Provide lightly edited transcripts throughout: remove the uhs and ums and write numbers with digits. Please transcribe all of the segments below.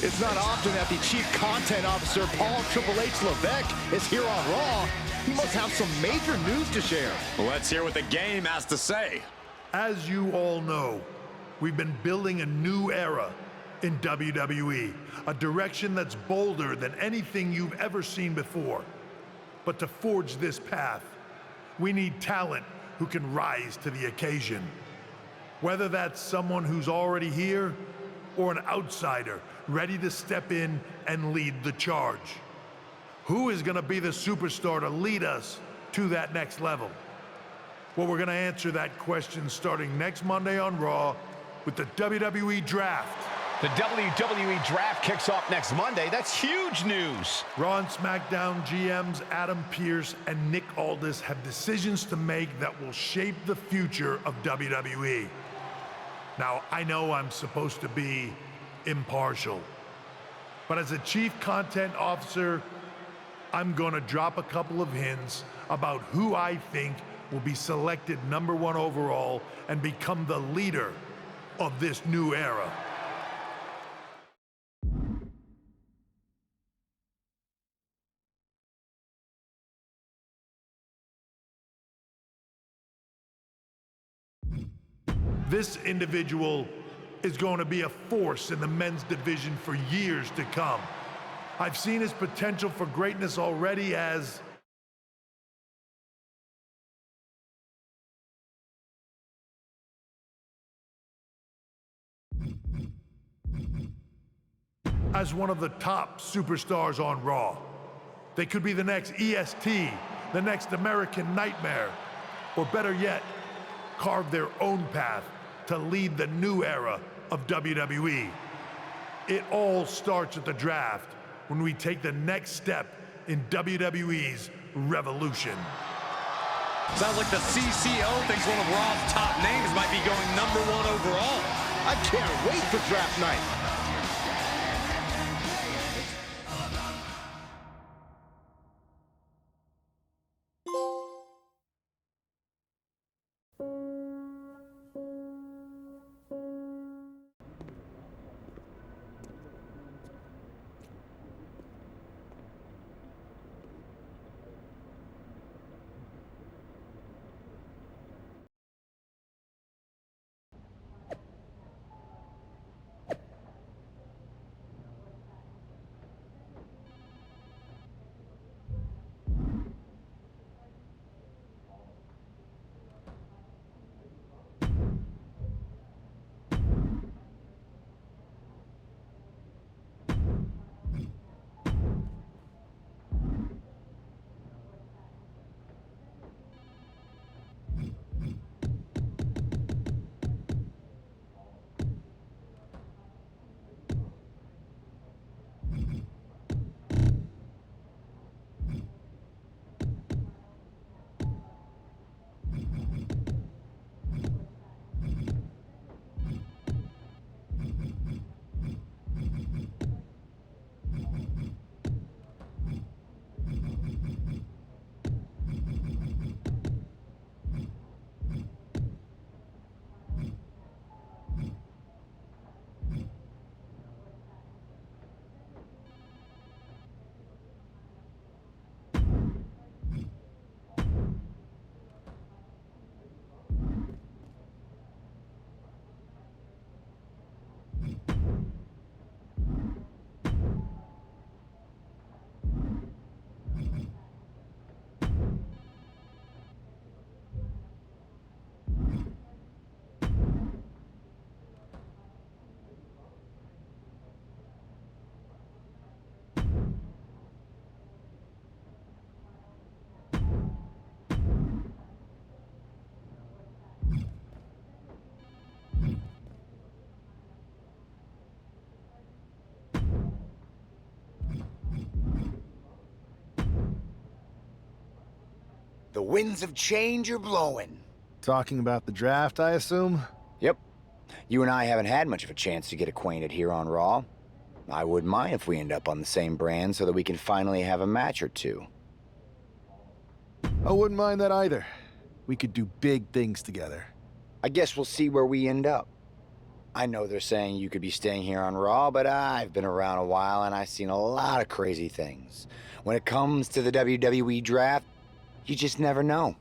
It's not often that the Chief Content Officer, Paul Triple H Levesque, is here on Raw. He must have some major news to share. Well, let's hear what the game has to say. As you all know, we've been building a new era in WWE, a direction that's bolder than anything you've ever seen before. But to forge this path, we need talent who can rise to the occasion. Whether that's someone who's already here or an outsider ready to step in and lead the charge. Who is going to be the superstar to lead us to that next level? Well, we're going to answer that question starting next Monday on Raw with the WWE Draft. The WWE Draft kicks off next Monday. That's huge news. Raw and SmackDown GMs Adam Pearce and Nick Aldis have decisions to make that will shape the future of WWE. Now, I know I'm supposed to be impartial, but as a Chief Content Officer, I'm going to drop a couple of hints about who I think will be selected #1 overall and become the leader of this new era. This individual is going to be a force in the men's division for years to come. I've seen his potential for greatness already as one of the top superstars on Raw. They could be the next EST, the next American Nightmare, or better yet, carve their own path to lead the new era of WWE. It all starts at the draft when we take the next step in WWE's revolution. Sounds like the CCO thinks one of Raw's top names might be going #1 overall. I can't wait for draft night. The winds of change are blowing. Talking about the draft, I assume? Yep. You and I haven't had much of a chance to get acquainted here on Raw. I wouldn't mind if we end up on the same brand so that we can finally have a match or two. I wouldn't mind that either. We could do big things together. I guess we'll see where we end up. I know they're saying you could be staying here on Raw, but I've been around a while and I've seen a lot of crazy things. When it comes to the WWE draft, you just never know.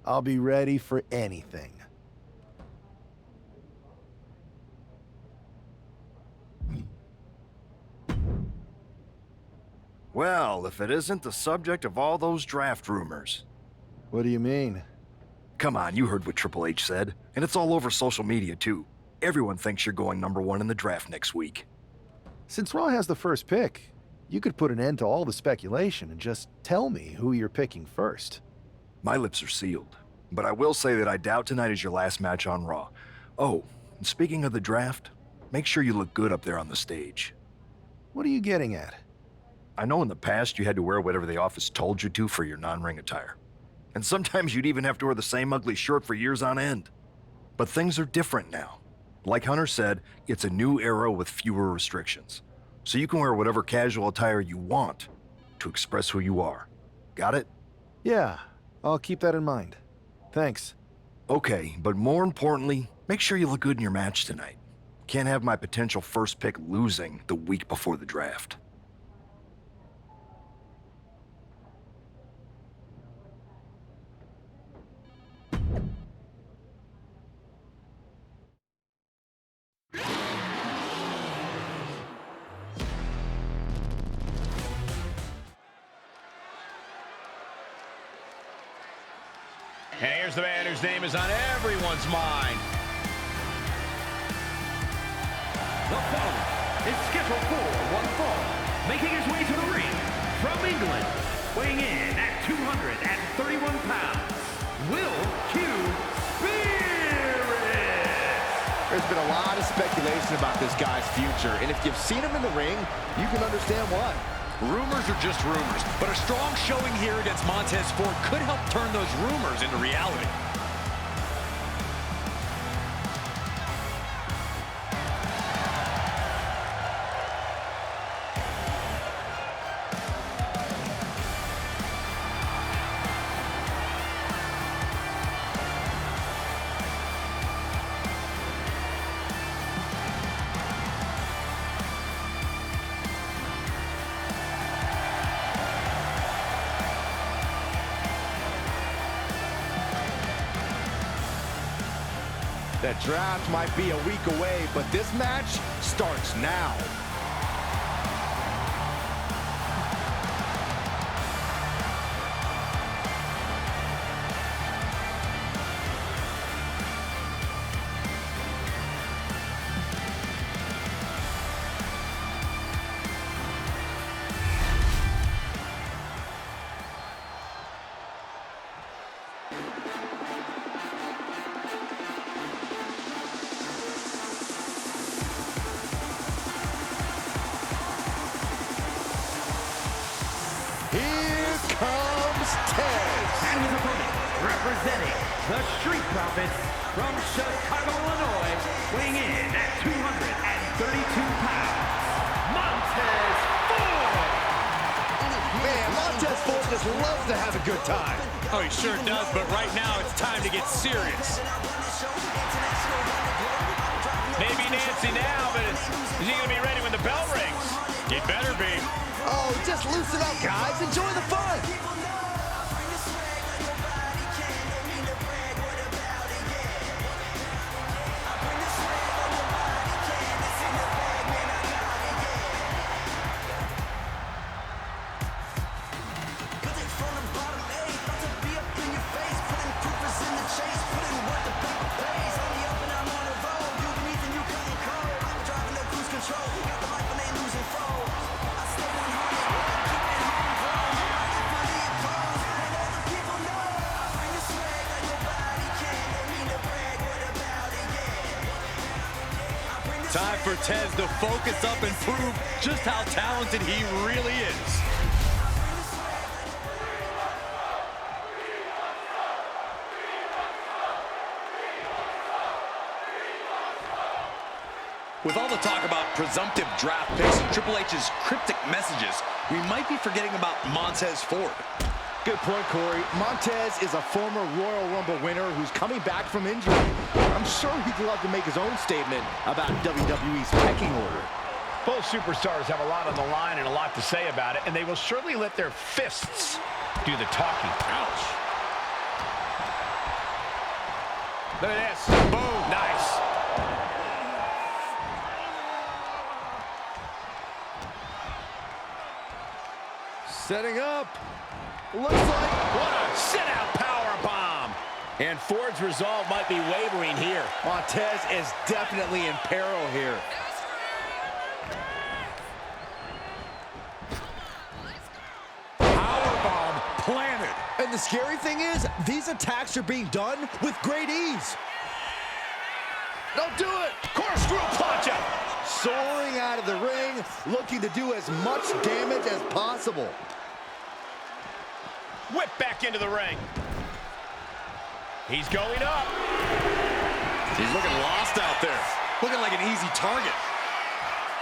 I'll be ready for anything. Well, if it isn't the subject of all those draft rumors. What do you mean? Come on, you heard what Triple H said, and it's all over social media too. Everyone thinks you're going #1 in the draft next week. Since Raw has the first pick, you could put an end to all the speculation and just tell me who you're picking first. My lips are sealed, but I will say that I doubt tonight is your last match on Raw. Oh, and speaking of the draft, make sure you look good up there on the stage. What are you getting at? I know in the past you had to wear whatever the office told you to for your non-ring attire. And sometimes you'd even have to wear the same ugly shirt for years on end. But things are different now. Like Hunter said, it's a new era with fewer restrictions. So you can wear whatever casual attire you want to express who you are. Got it? Yeah, I'll keep that in mind. Thanks. Okay, but more importantly, make sure you look good in your match tonight. Can't have my potential first pick losing the week before the draft. And here's the man whose name is on everyone's mind. The following is scheduled for one fall, making his way to the ring from England, weighing in at 231 pounds, Will Q. Spirit. There's been a lot of speculation about this guy's future, and if you've seen him in the ring, you can understand why. Rumors are just rumors, but a strong showing here against Montez Ford could help turn those rumors into reality. The draft might be a week away, but this match starts now. Here comes Tez. And his opponent, representing the Street Profits from Chicago, Illinois, weighing in at 232 pounds, Montez Ford. Man, Montez Ford just loves to have a good time. Oh, he sure does, but right now it's time to get serious. Maybe Nancy now, but is he going to be ready when the bell rings? He better be. Oh, just loosen up, guys. Enjoy the fun. Time for Tez to focus up and prove just how talented he really is. With all the talk about presumptive draft picks and Triple H's cryptic messages, we might be forgetting about Montez Ford. Good point, Corey. Montez is a former Royal Rumble winner who's coming back from injury. I'm sure he'd love to make his own statement about WWE's pecking order. Both superstars have a lot on the line and a lot to say about it, and they will surely let their fists do the talking. Ouch. Look at this. Boom. Nice. Setting up. Looks like... What a sit-out powerbomb. And Ford's resolve might be wavering here. Montez is definitely in peril here. Powerbomb planted. And the scary thing is, these attacks are being done with great ease. Don't do it. Corkscrew punch out. Soaring out of the ring, looking to do as much damage as possible. Whip back into the ring. He's going up. He's looking lost out there. Looking like an easy target.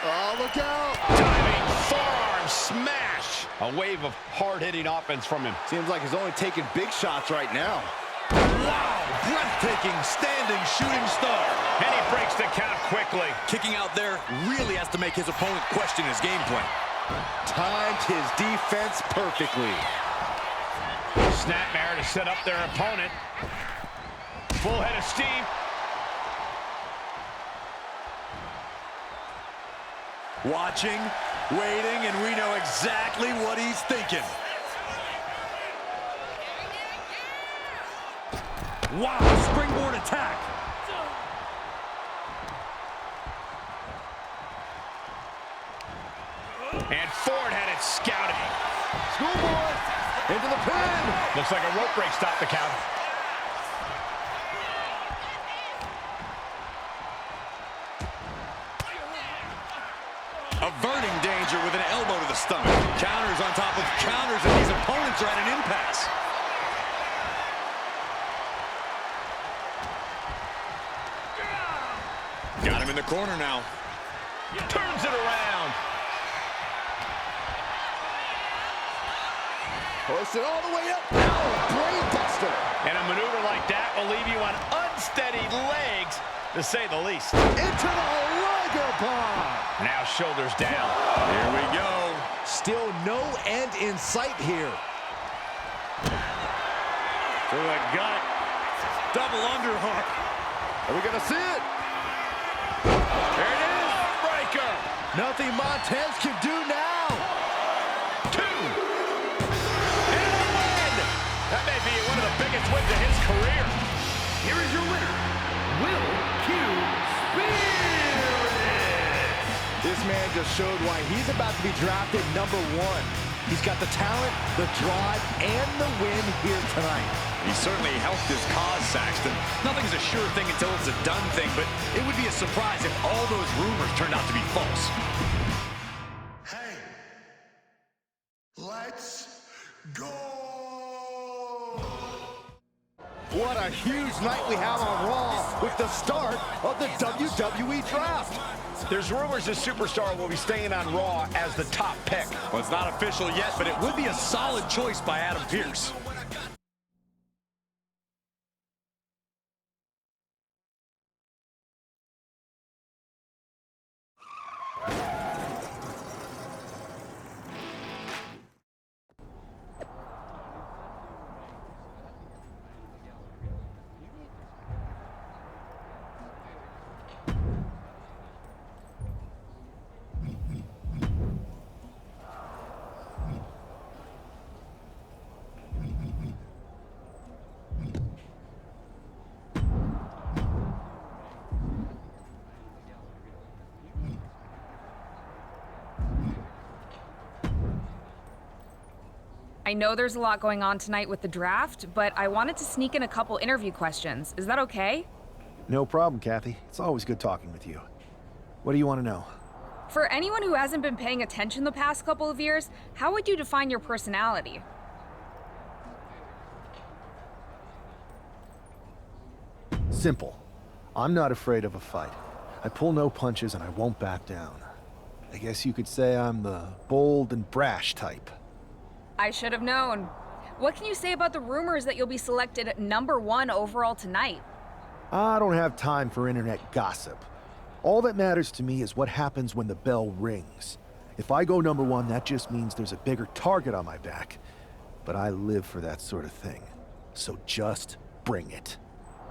Oh, look out. Diving forearm smash. A wave of hard-hitting offense from him. Seems like he's only taking big shots right now. Wow, breathtaking standing shooting star. And he breaks the count quickly. Kicking out there really has to make his opponent question his game plan. Timed his defense perfectly. Snapmare to set up their opponent. Full head of steam. Watching, waiting, and we know exactly what he's thinking. Wow, springboard attack. And Ford had it scouted. Schoolboy into the pin. Looks like a rope break stopped the count. Averting danger with an elbow to the stomach. Counters on top of counters, and these opponents are at an impasse. Got him in the corner now. Turns it around. Hoist it all the way up. Now, brain buster. And a maneuver like that will leave you on unsteady legs, to say the least. Into the Liger bomb. Now shoulders down. Here we go. Still no end in sight here. To the gut. Double underhook. Are we going to see it? There it is. Breaker. Nothing Montez can do now. 2. And a win. That may be one of the biggest wins of his career. Here is your winner, Will Q. Spears. This man just showed why he's about to be drafted #1. He's got the talent, the drive, and the win here tonight. He certainly helped his cause, Saxton. Nothing's a sure thing until it's a done thing, but it would be a surprise if all those rumors turned out to be false. Hey, let's go! What a huge night we have on Raw with the start of the WWE Draft. There's rumors this superstar will be staying on Raw as the top pick. Well, it's not official yet, but it would be a solid choice by Adam Pearce. I know there's a lot going on tonight with the draft, but I wanted to sneak in a couple interview questions. Is that okay? No problem, Kathy. It's always good talking with you. What do you want to know? For anyone who hasn't been paying attention the past couple of years, how would you define your personality? Simple. I'm not afraid of a fight. I pull no punches and I won't back down. I guess you could say I'm the bold and brash type. I should have known. What can you say about the rumors that you'll be selected #1 overall tonight? I don't have time for internet gossip. All that matters to me is what happens when the bell rings. If I go #1, that just means there's a bigger target on my back. But I live for that sort of thing. So just bring it.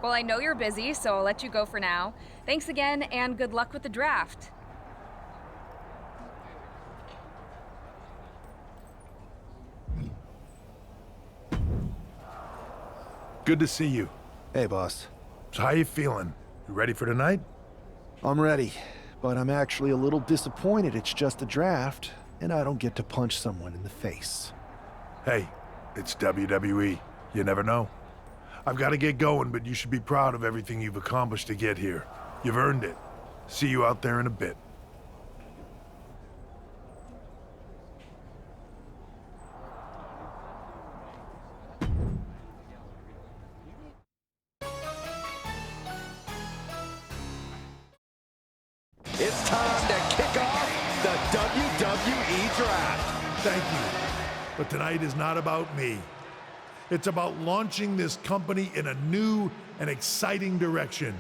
Well, I know you're busy, so I'll let you go for now. Thanks again, and good luck with the draft. Good to see you. Hey, boss. So how you feeling? You ready for tonight? I'm ready, but I'm actually a little disappointed it's just a draft, and I don't get to punch someone in the face. Hey, it's WWE. You never know. I've got to get going, but you should be proud of everything you've accomplished to get here. You've earned it. See you out there in a bit. It's time to kick off the WWE Draft. Thank you. But tonight is not about me. It's about launching this company in a new and exciting direction.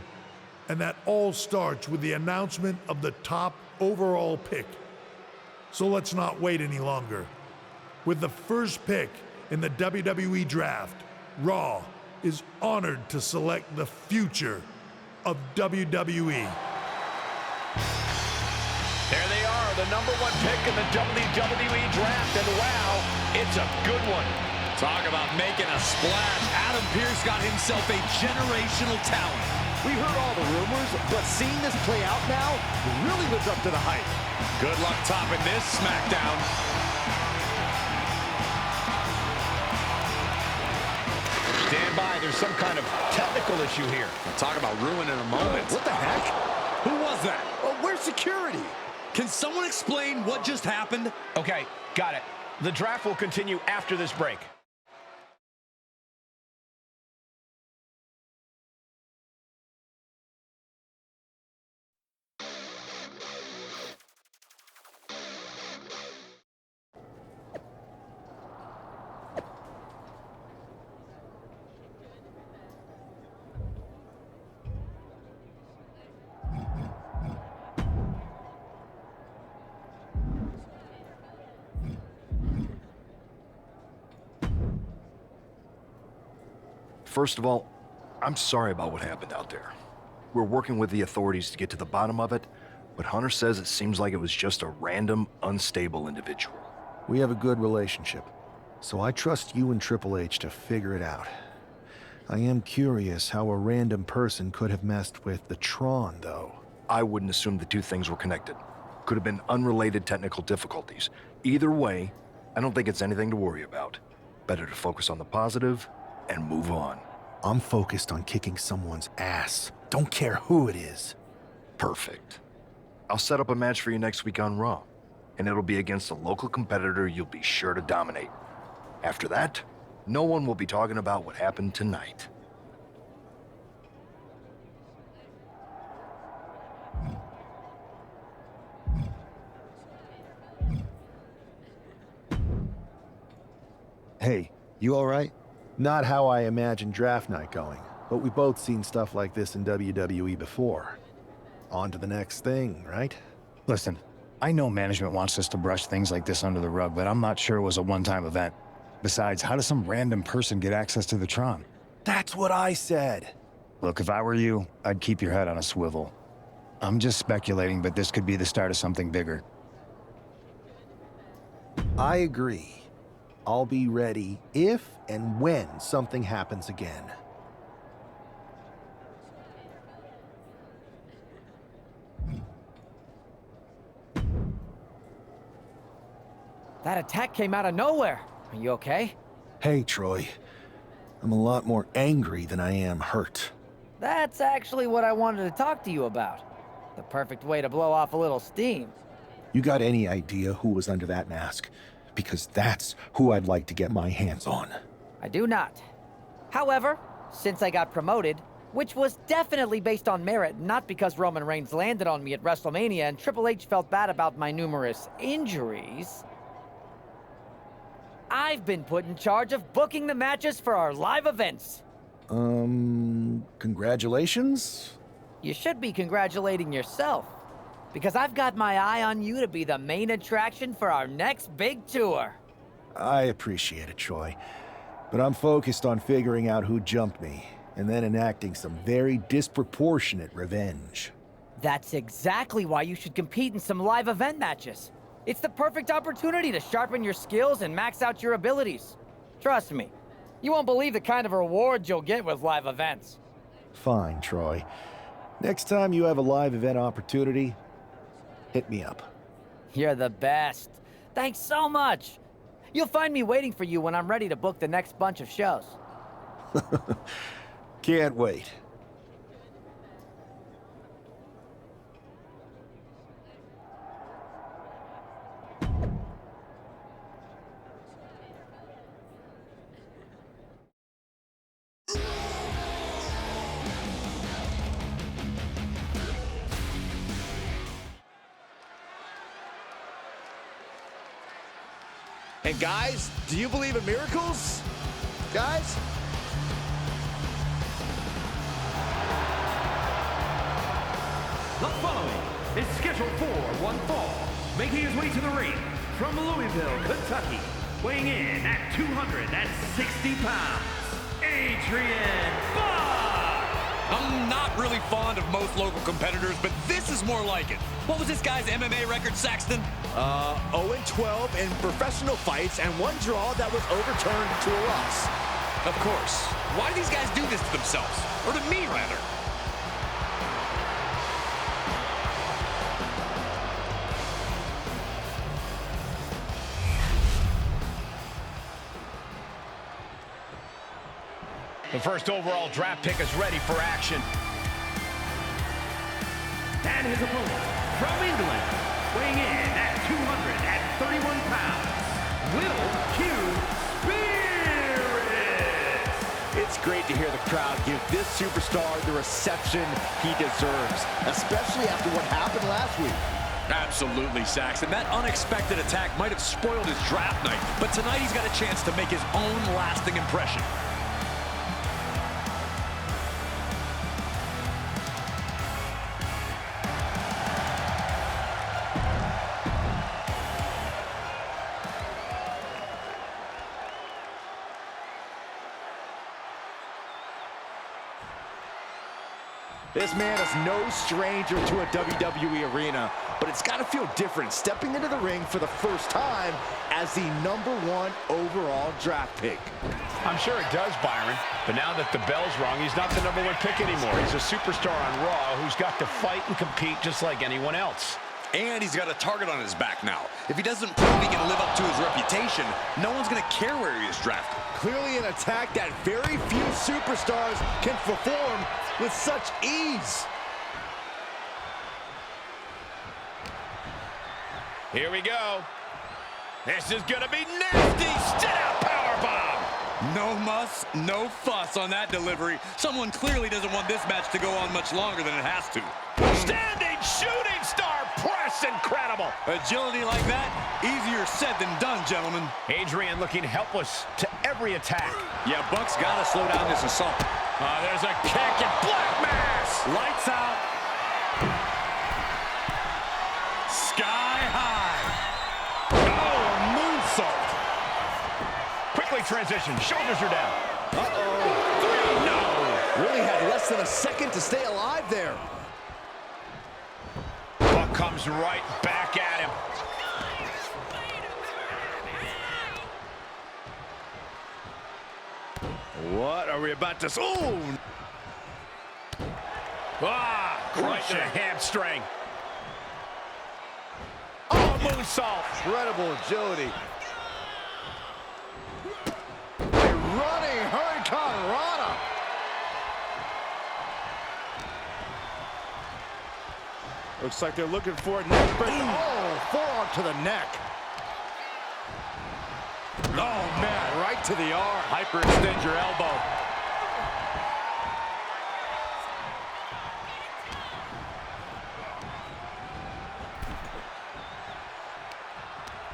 And that all starts with the announcement of the top overall pick. So let's not wait any longer. With the first pick in the WWE Draft, Raw is honored to select the future of WWE. There they are, the #1 pick in the WWE Draft, and wow, it's a good one. Talk about making a splash. Adam Pearce got himself a generational talent. We heard all the rumors, but seeing this play out now really lives up to the hype. Good luck topping this SmackDown. Stand by, there's some kind of technical issue here. Talk about ruining a moment. What the heck? Who was that? Oh, where's security? Can someone explain what just happened? Okay, got it. The draft will continue after this break. First of all, I'm sorry about what happened out there. We're working with the authorities to get to the bottom of it, but Hunter says it seems like it was just a random, unstable individual. We have a good relationship, so I trust you and Triple H to figure it out. I am curious how a random person could have messed with the Tron, though. I wouldn't assume the two things were connected. Could have been unrelated technical difficulties. Either way, I don't think it's anything to worry about. Better to focus on the positive and move on. I'm focused on kicking someone's ass. Don't care who it is. Perfect. I'll set up a match for you next week on Raw, and it'll be against a local competitor you'll be sure to dominate. After that, no one will be talking about what happened tonight. Hey, you all right? Not how I imagined draft night going, but we've both seen stuff like this in WWE before. On to the next thing, right? Listen, I know management wants us to brush things like this under the rug, but I'm not sure it was a one-time event. Besides, how does some random person get access to the Tron? That's what I said. Look, if I were you, I'd keep your head on a swivel. I'm just speculating, but this could be the start of something bigger. I agree. I'll be ready if and when something happens again. That attack came out of nowhere. Are you okay? Hey, Troy. I'm a lot more angry than I am hurt. That's actually what I wanted to talk to you about. The perfect way to blow off a little steam. You got any idea who was under that mask? Because that's who I'd like to get my hands on. I do not. However, since I got promoted, which was definitely based on merit, not because Roman Reigns landed on me at WrestleMania and Triple H felt bad about my numerous injuries, I've been put in charge of booking the matches for our live events. Congratulations? You should be congratulating yourself, because I've got my eye on you to be the main attraction for our next big tour. I appreciate it, Troy. But I'm focused on figuring out who jumped me, and then enacting some very disproportionate revenge. That's exactly why you should compete in some live event matches. It's the perfect opportunity to sharpen your skills and max out your abilities. Trust me, you won't believe the kind of rewards you'll get with live events. Fine, Troy. Next time you have a live event opportunity, hit me up. You're the best. Thanks so much. You'll find me waiting for you when I'm ready to book the next bunch of shows. Can't wait. And guys, do you believe in miracles? Guys? The following is scheduled for one fall, making his way to the ring from Louisville, Kentucky, weighing in at 260 pounds, Adrian Fox! I'm not really fond of most local competitors, but this is more like it. What was this guy's MMA record, Saxton? 0-12 in professional fights and one draw that was overturned to a loss. Of course. Why do these guys do this to themselves? Or to me, rather? The first overall draft pick is ready for action. And his opponent from England, weighing in at 231 pounds, Will Q Spirit! It's great to hear the crowd give this superstar the reception he deserves, especially after what happened last week. Absolutely, Saxton. That unexpected attack might have spoiled his draft night, but tonight he's got a chance to make his own lasting impression. This man is no stranger to a WWE arena, but it's got to feel different stepping into the ring for the first time as the #1 overall draft pick. I'm sure it does, Byron, but now that the bell's rung, he's not the #1 pick anymore. He's a superstar on Raw who's got to fight and compete just like anyone else. And he's got a target on his back now. If he doesn't prove he can live up to his reputation, no one's going to care where he is drafted. Clearly an attack that very few superstars can perform with such ease. Here we go. This is going to be nasty. Sit-out powerbomb. No muss, no fuss on that delivery. Someone clearly doesn't want this match to go on much longer than it has to. Standing shooting star press. Incredible. Agility like that, easier said than done, gentlemen. Adrian looking helpless to every attack. Yeah, Buck's got to slow down this assault. There's a kick and black mass. Lights out. Sky high. Oh, a moonsault. Quickly transition. Shoulders are down. Uh-oh. 3, no. Really had less than a second to stay alive there. Buck comes right back at him. What are we about to... Ooh! Right to the hamstring. Oh, moonsault. Incredible agility. A running Hurricane Rana. Looks like they're looking for a neck break. Oh, forearm to the neck. Oh, man, right to the arm. Hyperextend your elbow.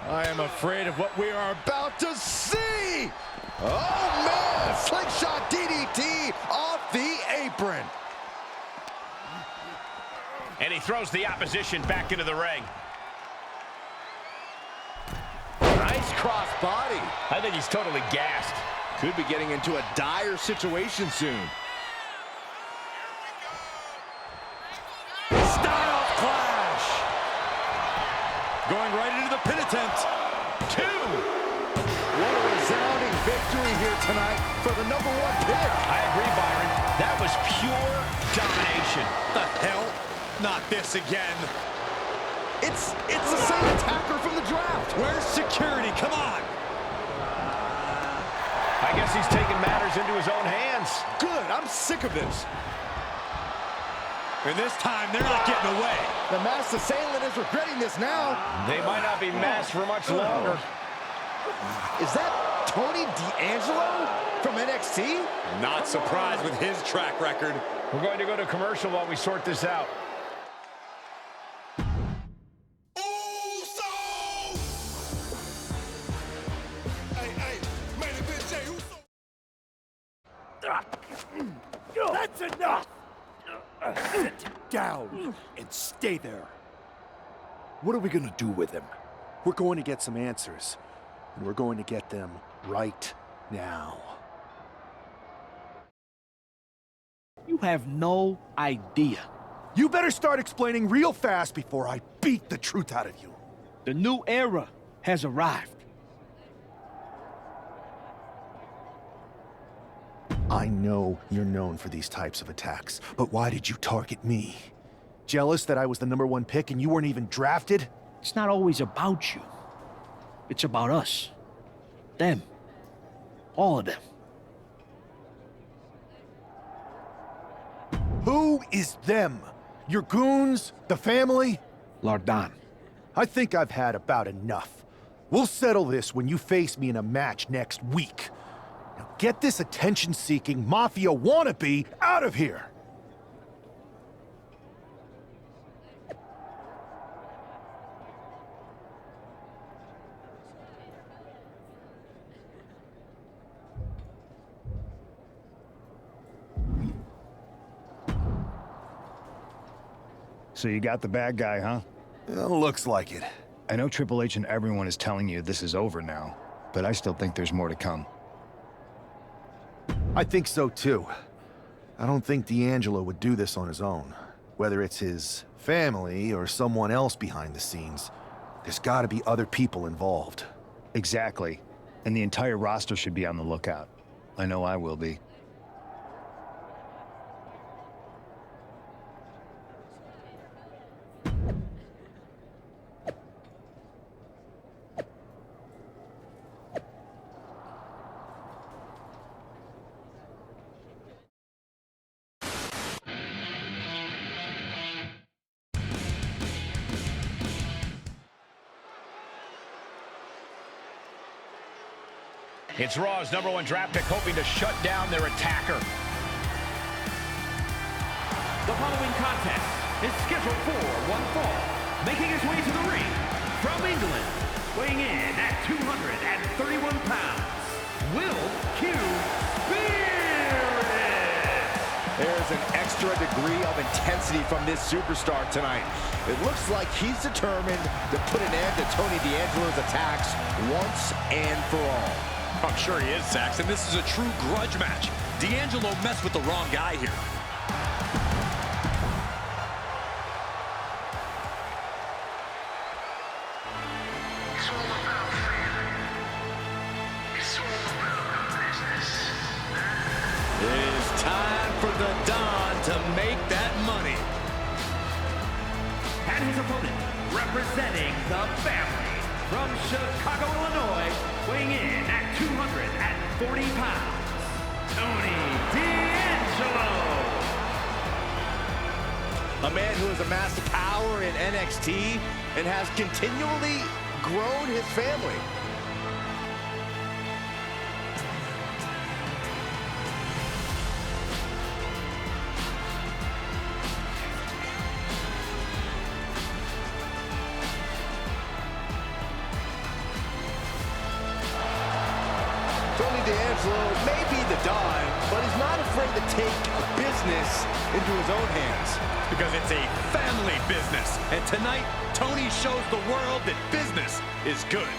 I am afraid of what we are about to see. Oh, man. Slingshot DDT off the apron. And he throws the opposition back into the ring. Nice cross body. I think he's totally gassed. Could be getting into a dire situation soon. Style clash. Going right into the pin attempt. 2. What a resounding victory here tonight for the #1 pick. I agree, Byron. That was pure domination. The hell? Not this again. It's the same attacker from the draft. Where's security? Come on. I guess he's taking matters into his own hands. Good. I'm sick of this. And this time, they're not getting away. The masked assailant is regretting this now. They might not be masked for much longer. Is that Tony D'Angelo from NXT? Not surprised with his track record. We're going to go to commercial while we sort this out. That's enough! Sit down and stay there. What are we gonna do with him? We're going to get some answers, and we're going to get them right now. You have no idea. You better start explaining real fast before I beat the truth out of you. The new era has arrived. I know you're known for these types of attacks, but why did you target me? Jealous that I was the #1 pick and you weren't even drafted? It's not always about you. It's about us. Them. All of them. Who is them? Your goons? The family? Lardan. I think I've had about enough. We'll settle this when you face me in a match next week. Now get this attention-seeking mafia wannabe out of here! So you got the bad guy, huh? Looks like it. I know Triple H and everyone is telling you this is over now, but I still think there's more to come. I think so too. I don't think D'Angelo would do this on his own. Whether it's his family or someone else behind the scenes, there's gotta be other people involved. Exactly. And the entire roster should be on the lookout. I know I will be. It's Raw's #1 draft pick hoping to shut down their attacker. The following contest is scheduled for one fall. Making his way to the ring from England, weighing in at 231 pounds, Will Q. There's an extra degree of intensity from this superstar tonight. It looks like he's determined to put an end to Tony D'Angelo's attacks once and for all. I'm sure he is, Saxton. This is a true grudge match. D'Angelo messed with the wrong guy here. It is time for the Don to make that money. And his opponent, representing the family from Chicago, Illinois, weighing in at 240 pounds, Tony D'Angelo. A man who has amassed power in NXT and has continually grown his family. D'Angelo may be the Don, but he's not afraid to take business into his own hands. Because it's a family business. And tonight, Tony shows the world that business is good.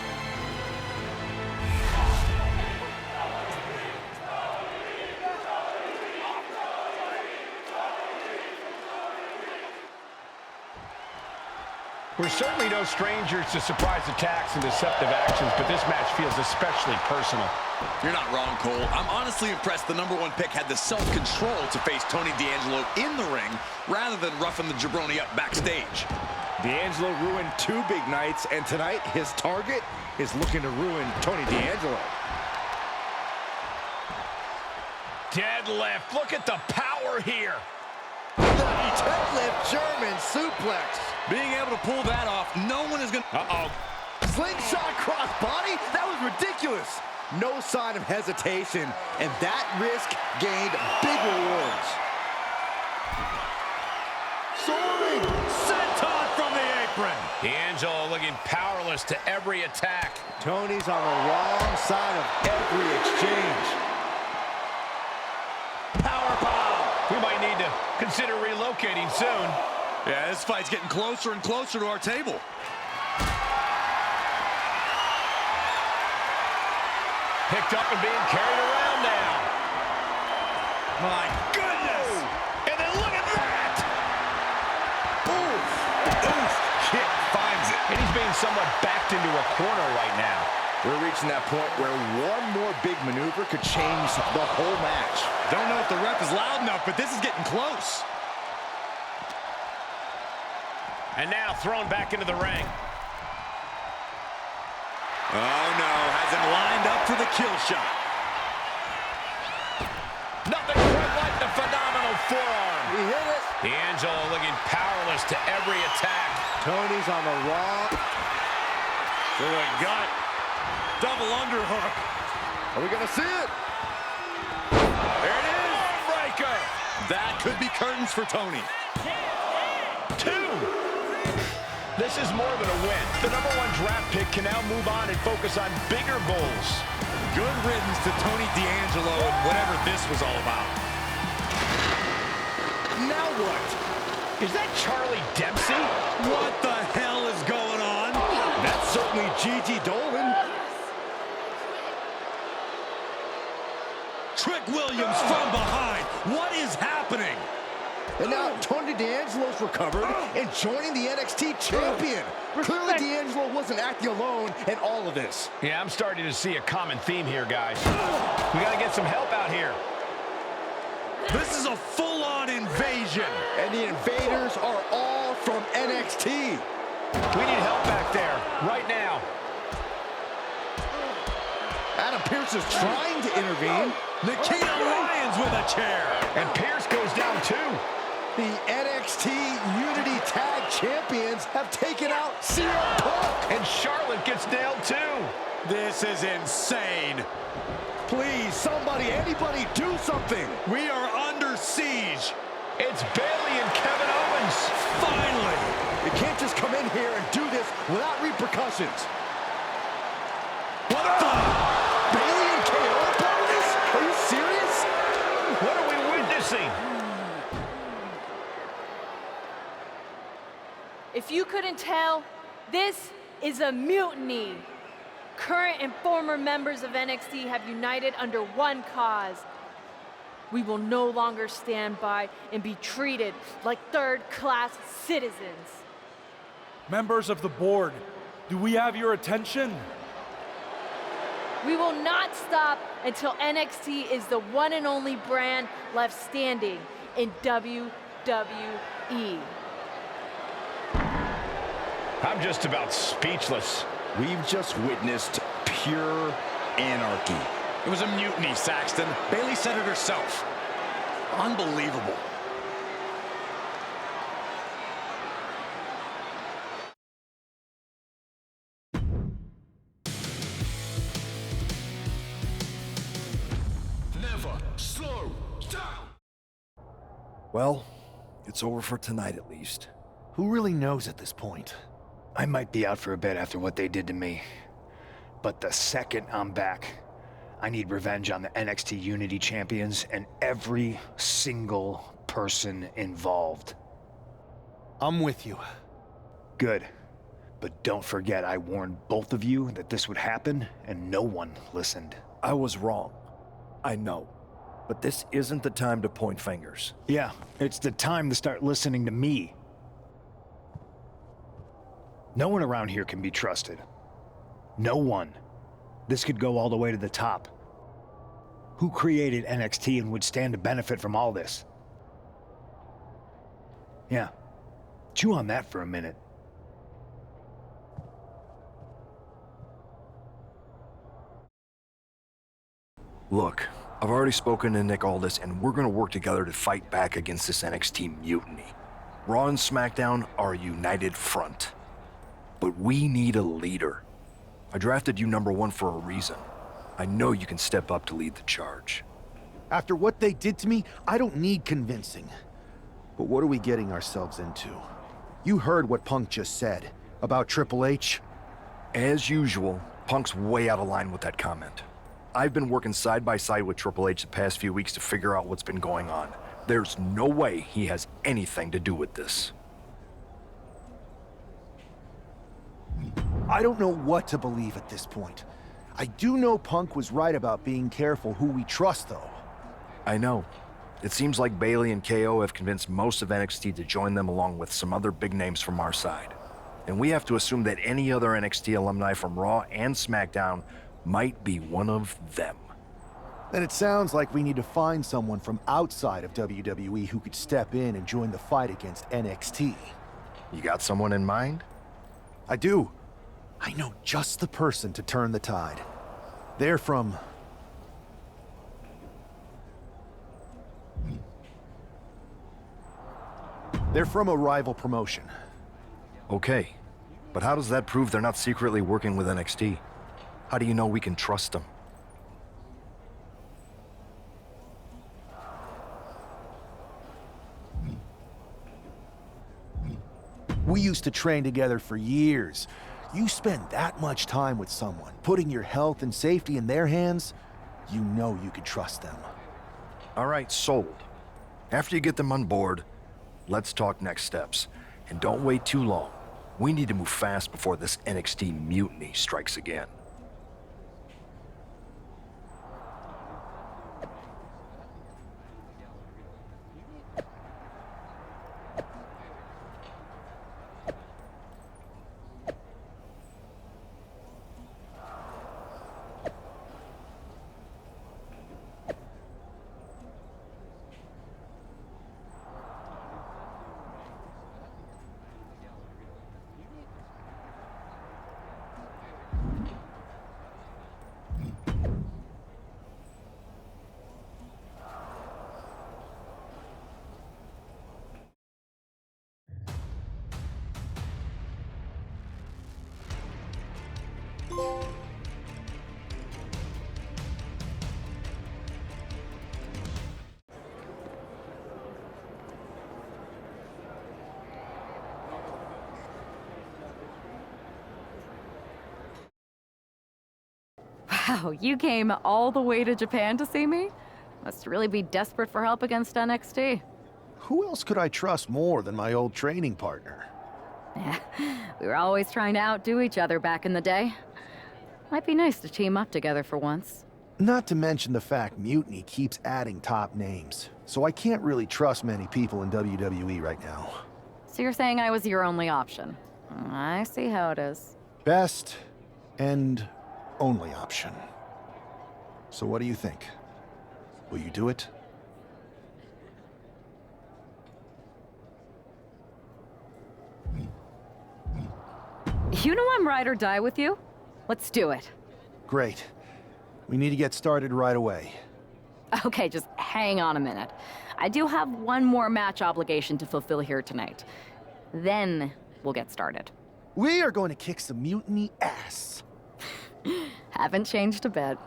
We're certainly no strangers to surprise attacks and deceptive actions, but this match feels especially personal. You're not wrong, Cole. I'm honestly impressed the #1 pick had the self-control to face Tony D'Angelo in the ring rather than roughing the jabroni up backstage. D'Angelo ruined 2 big nights, and tonight his target is looking to ruin Tony D'Angelo. Deadlift. Look at the power here. The deadlift German suplex. Being able to pull that off, no one is going to... Uh-oh. Slingshot crossbody? That was ridiculous. No sign of hesitation, and that risk gained big rewards. Soaring senton from the apron. D'Angelo looking powerless to every attack. Tony's on the wrong side of every exchange. We might need to consider relocating soon. Yeah, this fight's getting closer and closer to our table. Picked up and being carried around now. My goodness! And then look at that! Oof! Oof! Kick finds it. And he's being somewhat backed into a corner right now. We're reaching that point where one more big maneuver could change the whole match. Don't know if the ref is loud enough, but this is getting close. And now thrown back into the ring. Oh no, has him lined up for the kill shot. Nothing quite like the phenomenal forearm. He hit it. D'Angelo looking powerless to every attack. Tony's on the wrong. To the gut. Double underhook. Are we gonna see it? There it is. Breaker. That could be curtains for Tony. 2. This is more than a win. The #1 draft pick can now move on and focus on bigger goals. Good riddance to Tony D'Angelo and whatever this was all about. Now what? Is that Charlie Dempsey? What the hell is going on? That's certainly Gigi Dolan. Trick Williams from behind. What is happening? And now Tony D'Angelo's recovered and joining the NXT champion. Clearly D'Angelo wasn't acting alone in all of this. Yeah, I'm starting to see a common theme here, guys. We got to get some help out here. This is a full-on invasion. And the invaders are all from NXT. We need help back there, right now. Adam Pearce is trying to intervene. Nikita Lyons with a chair. And Pearce goes down too. The NXT Unity Tag Champions have taken out CM Punk. And Charlotte gets nailed too. This is insane. Please, somebody, anybody, do something. We are under siege. It's Bayley and Kevin Owens. Finally. You can't just come in here and do this without repercussions. What the? Bayley and KO are part of this? Are you serious? What are we witnessing? If you couldn't tell, this is a mutiny. Current and former members of NXT have united under one cause. We will no longer stand by and be treated like third-class citizens. Members of the board, do we have your attention? We will not stop until NXT is the one and only brand left standing in WWE. I'm just about speechless. We've just witnessed pure anarchy. It was a mutiny, Saxton. Bayley said it herself. Unbelievable. Never slow down. Well, it's over for tonight at least. Who really knows at this point? I might be out for a bit after what they did to me. But the second I'm back, I need revenge on the NXT Unity Champions and every single person involved. I'm with you. Good. But don't forget I warned both of you that this would happen, and no one listened. I was wrong. I know. But this isn't the time to point fingers. Yeah, it's the time to start listening to me. No one around here can be trusted. No one. This could go all the way to the top. Who created NXT and would stand to benefit from all this? Yeah. Chew on that for a minute. Look, I've already spoken to Nick Aldis, and we're gonna work together to fight back against this NXT mutiny. Raw and SmackDown are a united front. But we need a leader. I drafted you #1 for a reason. I know you can step up to lead the charge. After what they did to me, I don't need convincing. But what are we getting ourselves into? You heard what Punk just said about Triple H. As usual, Punk's way out of line with that comment. I've been working side by side with Triple H the past few weeks to figure out what's been going on. There's no way he has anything to do with this. I don't know what to believe at this point. I do know Punk was right about being careful who we trust, though. I know. It seems like Bayley and KO have convinced most of NXT to join them along with some other big names from our side. And we have to assume that any other NXT alumni from Raw and SmackDown might be one of them. Then it sounds like we need to find someone from outside of WWE who could step in and join the fight against NXT. You got someone in mind? I do. I know just the person to turn the tide. They're from... They're from a rival promotion. Okay, but how does that prove they're not secretly working with NXT? How do you know we can trust them? We used to train together for years. You spend that much time with someone, putting your health and safety in their hands, you know you can trust them. All right, sold. After you get them on board, let's talk next steps. And don't wait too long. We need to move fast before this NXT mutiny strikes again. Wow, you came all the way to Japan to see me? Must really be desperate for help against NXT. Who else could I trust more than my old training partner? Yeah, we were always trying to outdo each other back in the day. Might be nice to team up together for once. Not to mention the fact Mutiny keeps adding top names, so I can't really trust many people in WWE right now. So you're saying I was your only option? I see how it is. Best and only option. So what do you think? Will you do it? You know I'm ride or die with you. Let's do it. Great. We need to get started right away. Okay, just hang on a minute. I do have one more match obligation to fulfill here tonight. Then we'll get started. We are going to kick some Mutiny ass. Haven't changed a bit.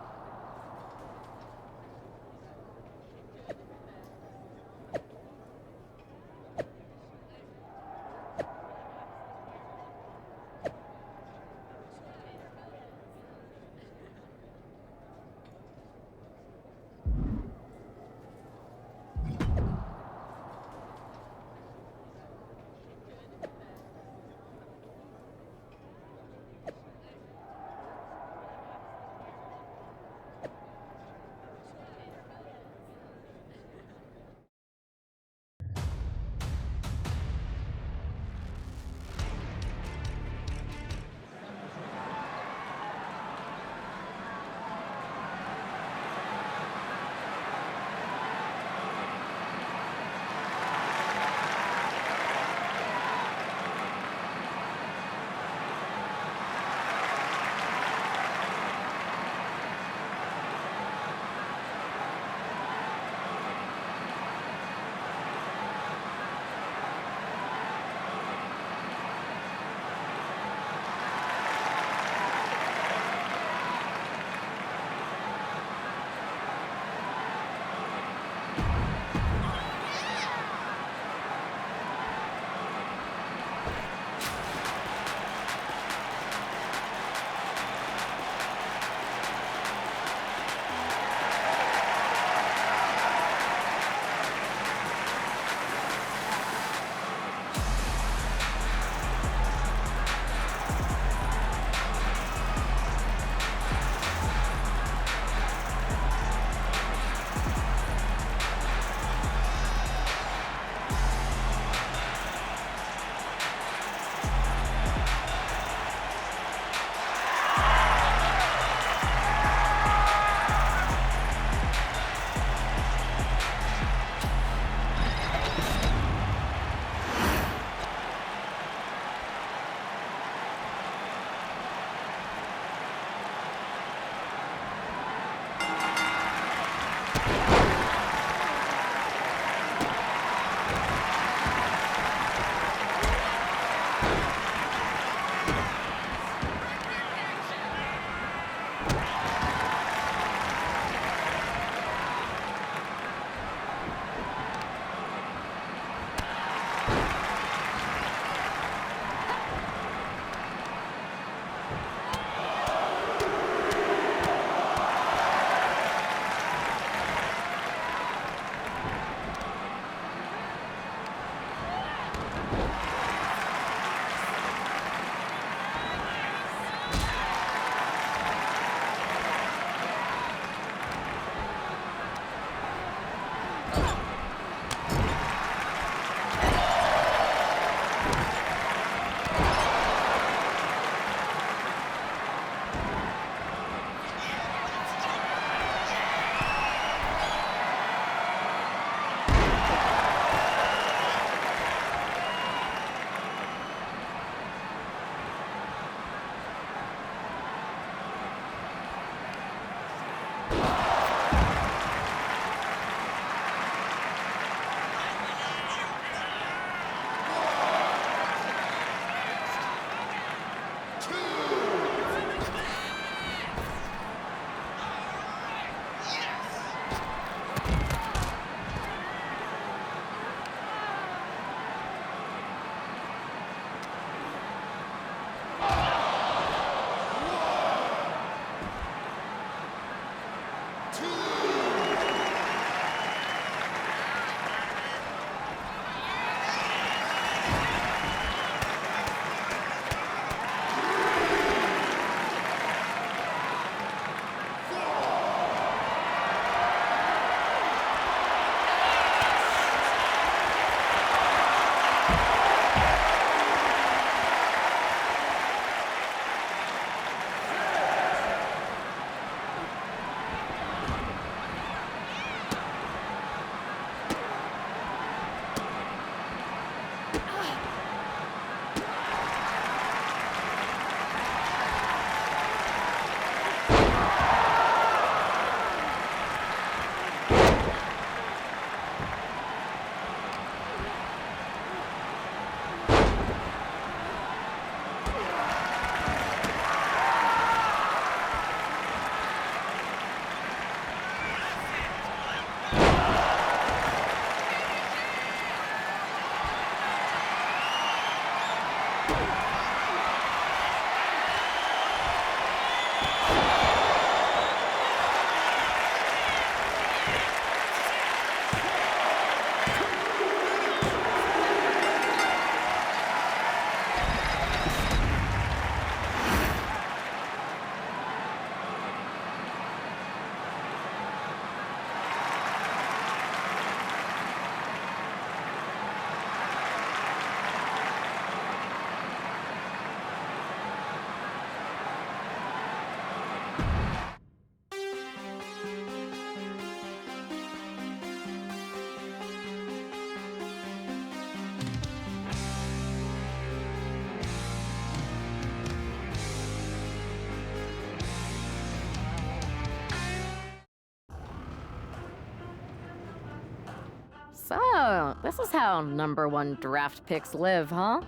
So, this is how #1 draft picks live, huh?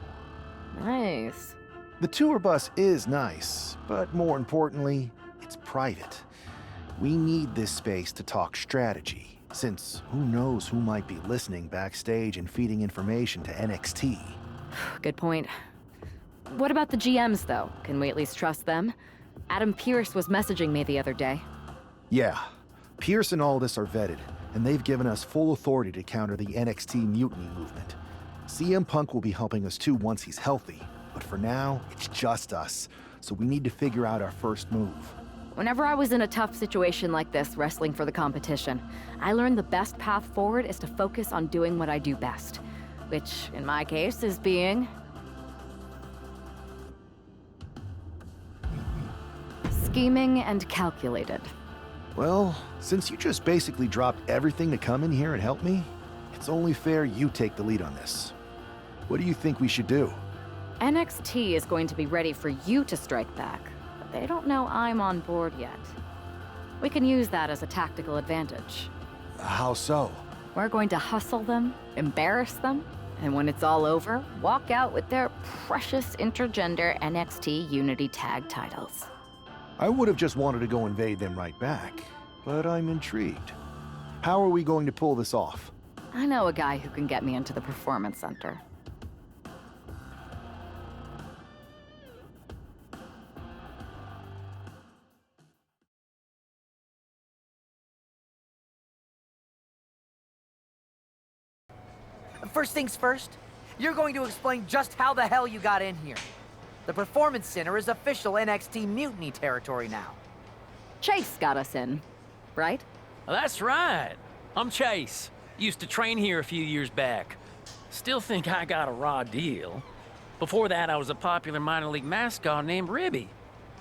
Nice. The tour bus is nice, but more importantly, it's private. We need this space to talk strategy, since who knows who might be listening backstage and feeding information to NXT. Good point. What about the GMs, though? Can we at least trust them? Adam Pearce was messaging me the other day. Yeah, Pierce and Aldis are vetted, and they've given us full authority to counter the NXT mutiny movement. CM Punk will be helping us too once he's healthy, but for now, it's just us, so we need to figure out our first move. Whenever I was in a tough situation like this, wrestling for the competition, I learned the best path forward is to focus on doing what I do best, which, in my case, is being... scheming and calculated. Well, since you just basically dropped everything to come in here and help me, it's only fair you take the lead on this. What do you think we should do? NXT is going to be ready for you to strike back, but they don't know I'm on board yet. We can use that as a tactical advantage. How so? We're going to hustle them, embarrass them, and when it's all over, walk out with their precious intergender NXT Unity Tag titles. I would have just wanted to go invade them right back, but I'm intrigued. How are we going to pull this off? I know a guy who can get me into the Performance Center. First things first, you're going to explain just how the hell you got in here. The Performance Center is official NXT Mutiny territory now. Chase got us in, right? That's right. I'm Chase. Used to train here a few years back. Still think I got a raw deal. Before that, I was a popular minor league mascot named Ribby.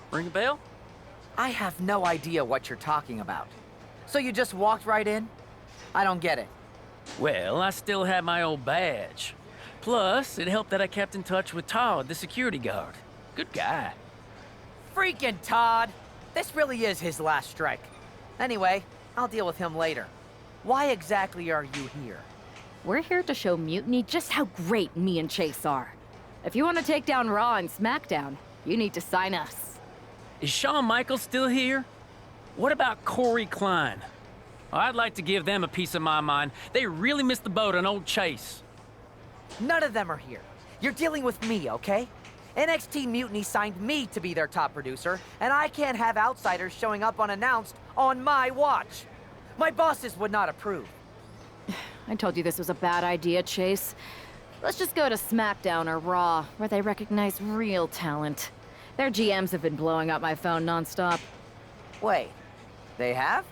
Ring a bell? I have no idea what you're talking about. So you just walked right in? I don't get it. Well, I still had my old badge. Plus, it helped that I kept in touch with Todd, the security guard. Good guy. Freaking Todd! This really is his last strike. Anyway, I'll deal with him later. Why exactly are you here? We're here to show Mutiny just how great me and Chase are. If you want to take down Raw and SmackDown, you need to sign us. Is Shawn Michaels still here? What about Corey Klein? I'd like to give them a piece of my mind. They really missed the boat on old Chase. None of them are here. You're dealing with me, okay? NXT Mutiny signed me to be their top producer, and I can't have outsiders showing up unannounced on my watch. My bosses would not approve. I told you this was a bad idea, Chase. Let's just go to SmackDown or Raw, where they recognize real talent. Their GMs have been blowing up my phone nonstop. Wait, they have?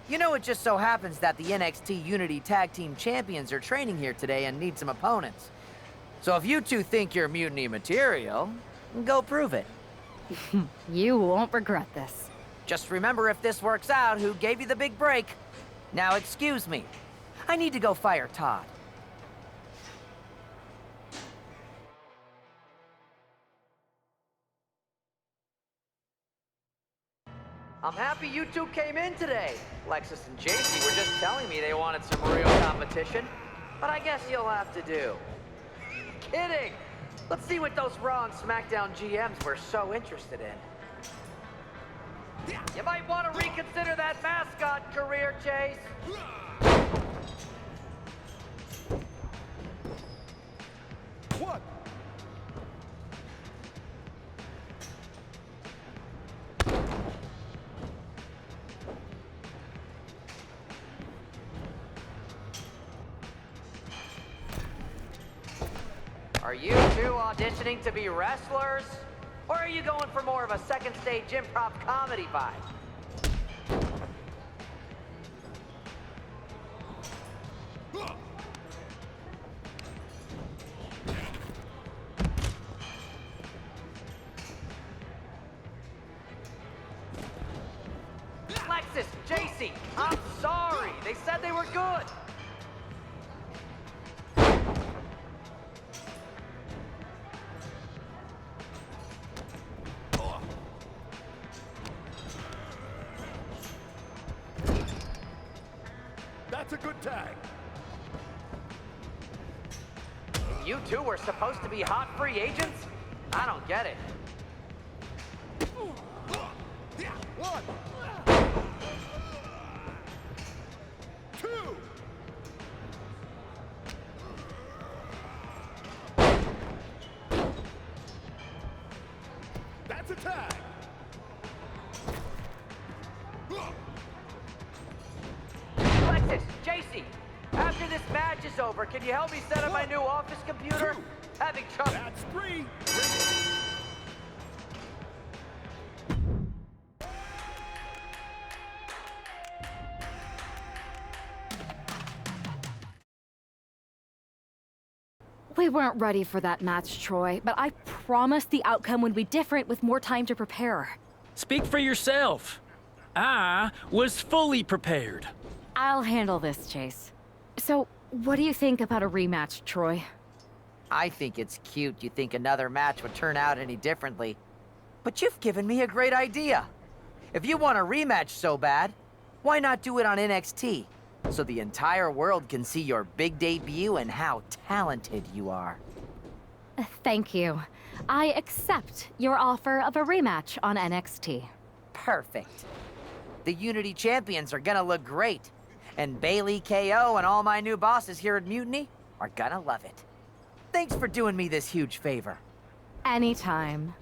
You know, it just so happens that the NXT Unity Tag Team Champions are training here today and need some opponents. So if you two think you're Mutiny material, go prove it. You won't regret this. Just remember, if this works out, who gave you the big break. Now excuse me. I need to go fire Todd. I'm happy you two came in today. Lexus and JC were just telling me they wanted some real competition, but I guess you'll have to do. Kidding! Let's see what those Raw and SmackDown GMs were so interested in. You might want to reconsider that mascot career, Chase. One, you two auditioning to be wrestlers? Or are you going for more of a second stage improv comedy vibe? Lexus, JC, I'm sorry. They said they were good. That's a good tag. You two were supposed to be hot free agents? I don't get it. One. Two. That's a tag. Lexus, JC, after this match is over, can you help me set up my new office computer? Having trouble. That's three. We weren't ready for that match, Troy, but I promise the outcome would be different with more time to prepare. Speak for yourself. I was fully prepared. I'll handle this, Chase. So, what do you think about a rematch, Troy? I think it's cute you think another match would turn out any differently. But you've given me a great idea. If you want a rematch so bad, why not do it on NXT? So the entire world can see your big debut and how talented you are. Thank you. I accept your offer of a rematch on NXT. Perfect. The Unity Champions are gonna look great. And Bailey, KO, and all my new bosses here at Mutiny are gonna love it. Thanks for doing me this huge favor. Anytime.